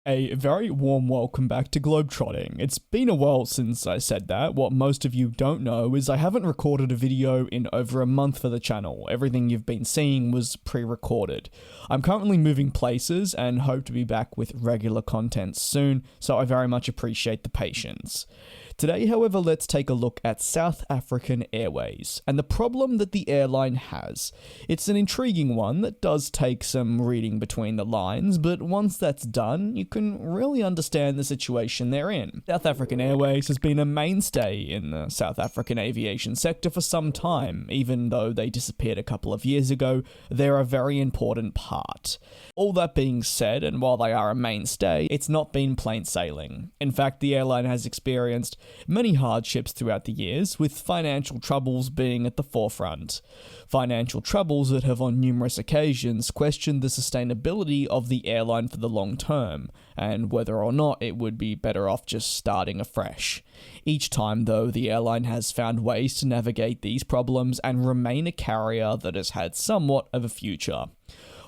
A very warm welcome back to GlobeTrotting. It's been a while since I said that. What most of you don't know is I haven't recorded a video in over a month for the channel. Everything you've been seeing was pre-recorded. I'm currently moving places and hope to be back with regular content soon, so I very much appreciate the patience. Today, however, let's take a look at South African Airways and the problem that the airline has. It's an intriguing one that does take some reading between the lines, but once that's done, you can really understand the situation they're in. South African Airways has been a mainstay in the South African aviation sector for some time. Even though they disappeared a couple of years ago, they're a very important part. All that being said, and while they are a mainstay, it's not been plain sailing. In fact, the airline has experienced many hardships throughout the years, with financial troubles being at the forefront. Financial troubles that have on numerous occasions questioned the sustainability of the airline for the long term, and whether or not it would be better off just starting afresh. Each time, though, the airline has found ways to navigate these problems and remain a carrier that has had somewhat of a future.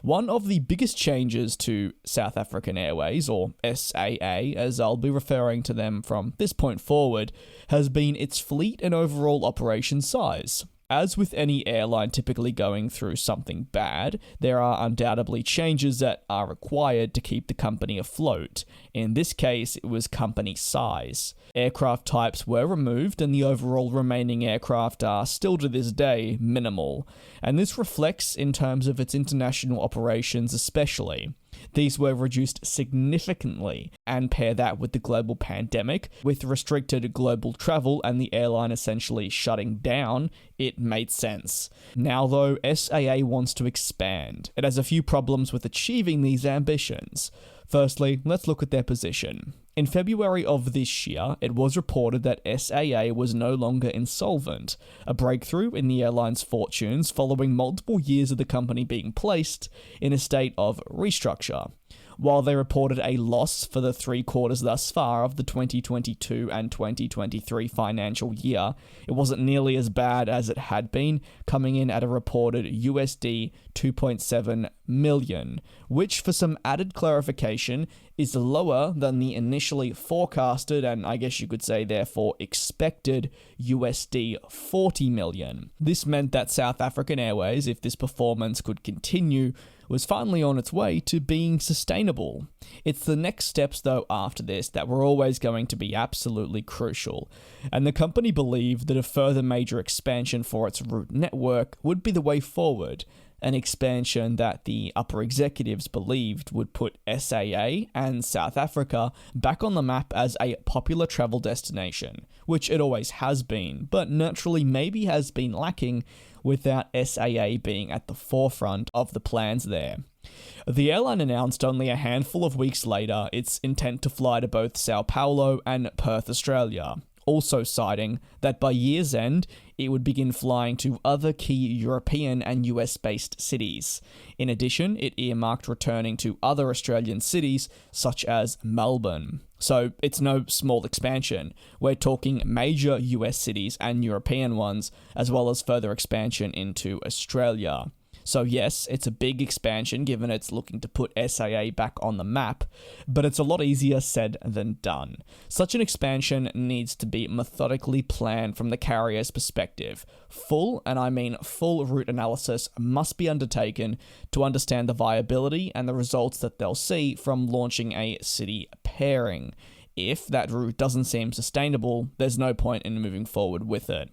One of the biggest changes to South African Airways, or SAA, as I'll be referring to them from this point forward, has been its fleet and overall operation size. As with any airline typically going through something bad, there are undoubtedly changes that are required to keep the company afloat. In this case, it was company size. Aircraft types were removed, and the overall remaining aircraft are still to this day minimal, and this reflects in terms of its international operations especially. These were reduced significantly, and pair that with the global pandemic, with restricted global travel and the airline essentially shutting down, it made sense. Now though, SAA wants to expand. It has a few problems with achieving these ambitions. Firstly, let's look at their position. In February of this year, it was reported that SAA was no longer insolvent, a breakthrough in the airline's fortunes following multiple years of the company being placed in a state of restructure. While they reported a loss for the 3 quarters thus far of the 2022 and 2023 financial year, it wasn't nearly as bad as it had been, coming in at a reported USD 2.7 million, which for some added clarification is lower than the initially forecasted and I guess you could say therefore expected USD 40 million. This meant that South African Airways, if this performance could continue, was finally on its way to being sustainable. It's the next steps though after this that were always going to be absolutely crucial, and the company believed that a further major expansion for its route network would be the way forward, an expansion that the upper executives believed would put SAA and South Africa back on the map as a popular travel destination, which it always has been, but naturally maybe has been lacking without SAA being at the forefront of the plans there. The airline announced only a handful of weeks later its intent to fly to both Sao Paulo and Perth, Australia, also citing that by year's end, it would begin flying to other key European and US-based cities. In addition, it earmarked returning to other Australian cities, such as Melbourne. So it's no small expansion. We're talking major US cities and European ones, as well as further expansion into Australia. So yes, it's a big expansion given it's looking to put SAA back on the map, but it's a lot easier said than done. Such an expansion needs to be methodically planned from the carrier's perspective. Full, and I mean full route analysis must be undertaken to understand the viability and the results that they'll see from launching a city pairing. If that route doesn't seem sustainable, there's no point in moving forward with it.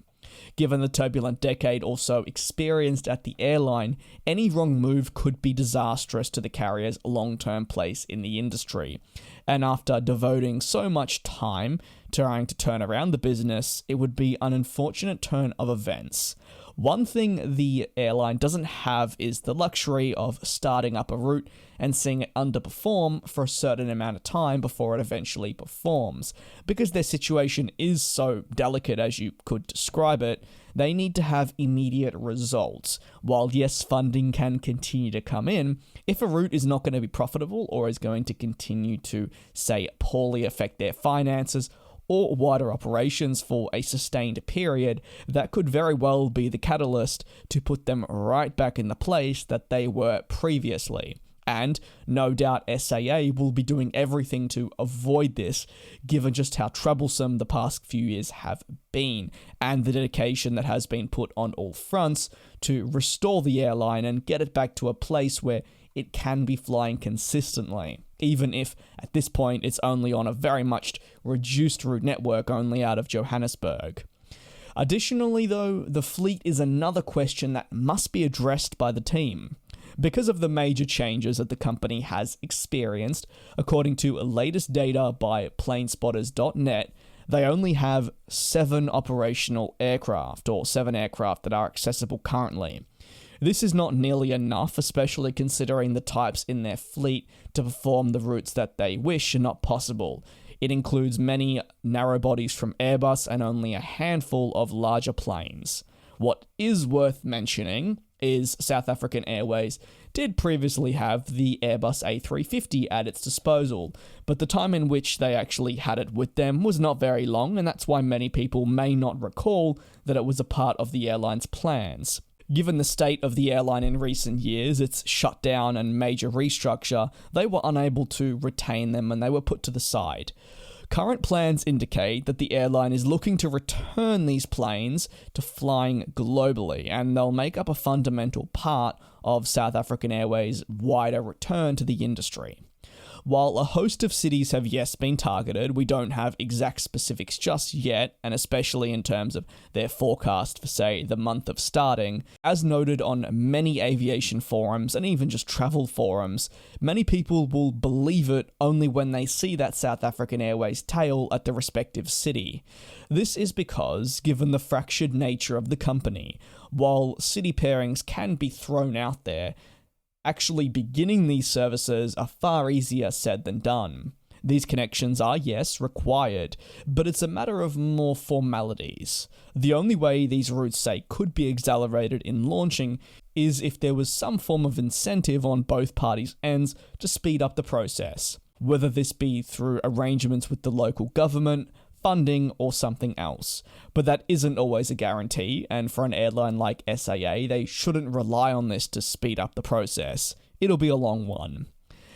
Given the turbulent decade also experienced at the airline, any wrong move could be disastrous to the carrier's long-term place in the industry. And after devoting so much time trying to turn around the business, it would be an unfortunate turn of events. One thing the airline doesn't have is the luxury of starting up a route and seeing it underperform for a certain amount of time before it eventually performs. Because their situation is so delicate as you could describe it, they need to have immediate results. While yes, funding can continue to come in, if a route is not going to be profitable or is going to continue to, say, poorly affect their finances or wider operations for a sustained period, that could very well be the catalyst to put them right back in the place that they were previously. And no doubt SAA will be doing everything to avoid this, given just how troublesome the past few years have been, and the dedication that has been put on all fronts to restore the airline and get it back to a place where it can be flying consistently, even if at this point it's only on a very much reduced route network only out of Johannesburg. Additionally though, the fleet is another question that must be addressed by the team. Because of the major changes that the company has experienced, according to latest data by planespotters.net, they only have 7 operational aircraft, or 7 aircraft that are accessible currently. This is not nearly enough, especially considering the types in their fleet to perform the routes that they wish are not possible. It includes many narrow bodies from Airbus and only a handful of larger planes. What is worth mentioning is South African Airways did previously have the Airbus A350 at its disposal, but the time in which they actually had it with them was not very long, and that's why many people may not recall that it was a part of the airline's plans. Given the state of the airline in recent years, its shutdown and major restructure, they were unable to retain them and they were put to the side. Current plans indicate that the airline is looking to return these planes to flying globally, and they'll make up a fundamental part of South African Airways' wider return to the industry. While a host of cities have yes been targeted, we don't have exact specifics just yet, and especially in terms of their forecast for, say, the month of starting. As noted on many aviation forums and even just travel forums, many people will believe it only when they see that South African Airways tail at the respective city. This is because, given the fractured nature of the company, while city pairings can be thrown out there, actually beginning these services are far easier said than done. These connections are, yes, required, but it's a matter of more formalities. The only way these routes, say, could be accelerated in launching is if there was some form of incentive on both parties' ends to speed up the process, whether this be through arrangements with the local government, funding, or something else. But that isn't always a guarantee, and for an airline like SAA, they shouldn't rely on this to speed up the process. It'll be a long one.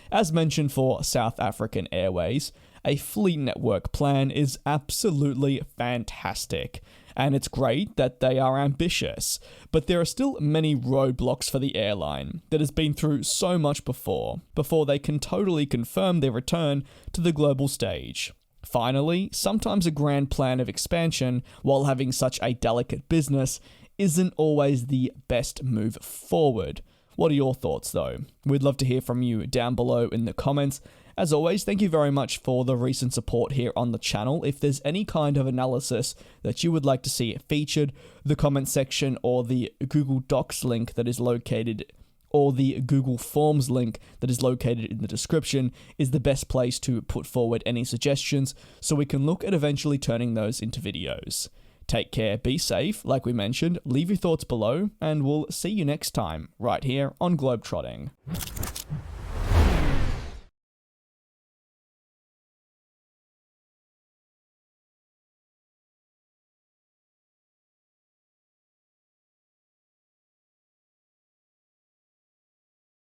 As mentioned for South African Airways, a fleet network plan is absolutely fantastic, and it's great that they are ambitious, but there are still many roadblocks for the airline that has been through so much before they can totally confirm their return to the global stage. Finally, sometimes a grand plan of expansion, while having such a delicate business, isn't always the best move forward. What are your thoughts though? We'd love to hear from you down below in the comments. As always, thank you very much for the recent support here on the channel. If there's any kind of analysis that you would like to see featured, the comment section or the Google Docs link that is located or the Google Forms link that is located in the description is the best place to put forward any suggestions so we can look at eventually turning those into videos. Take care, be safe, like we mentioned, leave your thoughts below, and we'll see you next time, right here on GlobeTrotting.